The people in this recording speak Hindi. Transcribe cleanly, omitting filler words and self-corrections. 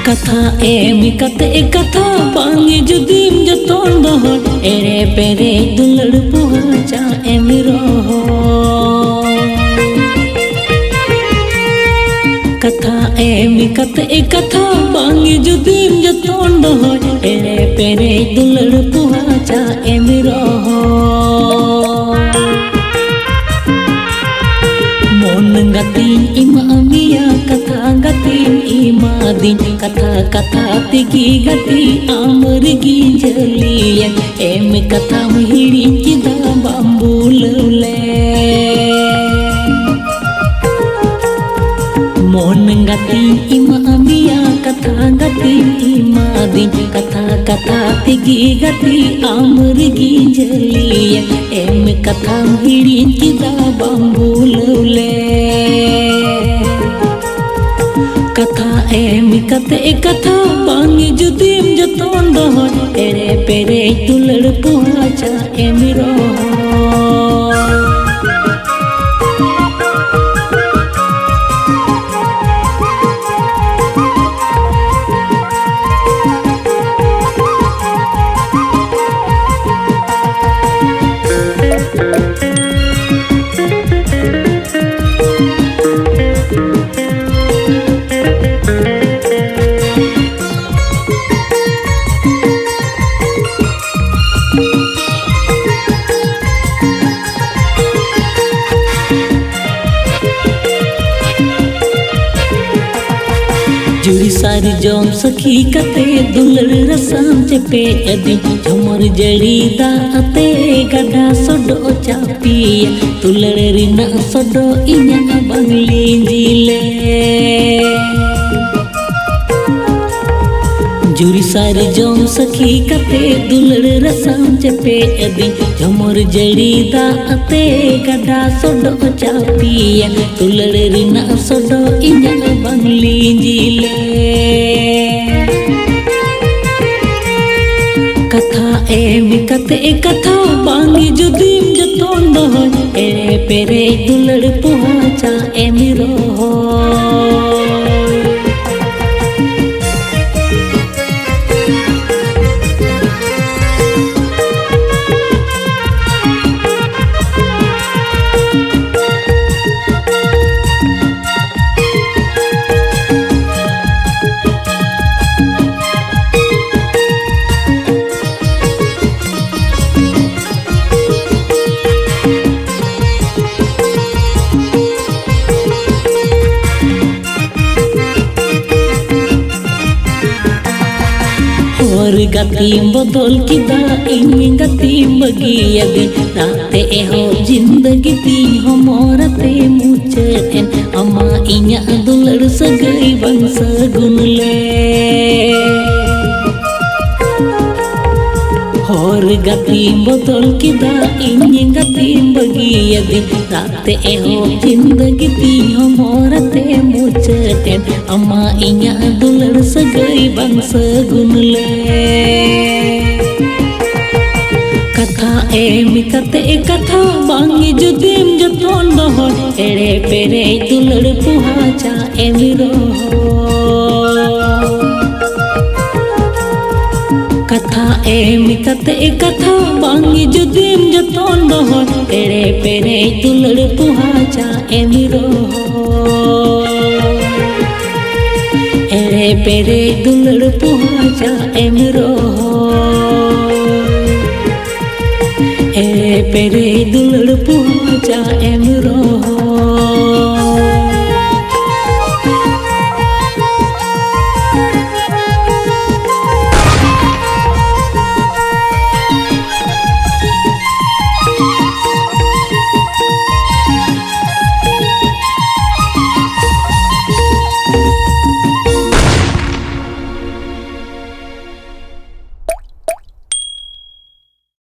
कथा एमी कते कथा पांगी जुदीम जतोन दहो एरे पेरे दुलड़ पुहाचा एमी रोहो कथा एमी कते कथा पांगी जुदीम जतोन दहो एरे पेरे दुलड़ पुहाचा एमी रोहो मोन गती इमा अमिया कथा गती इमा दिन कथा कथा तिगी गती आमरगी जलियन एम कथा हिड़ी चिदा बंबूलले मोन गती इमा अमिया कथा गती इमा दिन कथा कथा तिगी गती आमरगी जलियन एम कथा हिड़ी चिदा बंबूलले कथा एमी कते कथा पांगी जुदीम जतोन दहो एरे पेरे दुलड़ पुहाचा एमी रोहो जुरी सारी जोम सखी कते दुलड़ रसाम चपे अदी झमर जड़ी दा अते गडा सोडो चापी दुलड़ रिना सोडो इन्या बंगली जिले जुरी सारी जोम सखी कते दुलड़ रसाम चपे अदी झमर जड़ी दा अते गडा सोडो चापी दुलड़ रिना सोडो इन्या बंगली जिले कथा एमी कते कथा पांगी जुदीम जतोन दहो एरे पेरे दुलड़ पुहाचा एमी रोहो और गतीम बदल किदा इन गतीम बगियदे राते हो जिंदगी ती हो मोरते मुचेन अमा इन्या दुलड़ सगई बंस गुनले और गतीम बदल किदा इन गतीम बगियदे राते हो जिंदगी ती हो मोरते मुचेन अमा इन्या दुलड़ सगई बंस गुनले कथा एमी कते कथा बांगी जुदीम जतोन दहो एरे पेरे दुलड़ पुहाचा एमी रोहो कथा एमी कते कथा बांगी जुदीम जतोन दहो एरे पेरे दुलड़ पुहाचा एमी रोहो एरे पेरे दुलड़ पुहाचा एमी रोहो एरे पेरे दुलड़ पुहाचा एमी रोहो।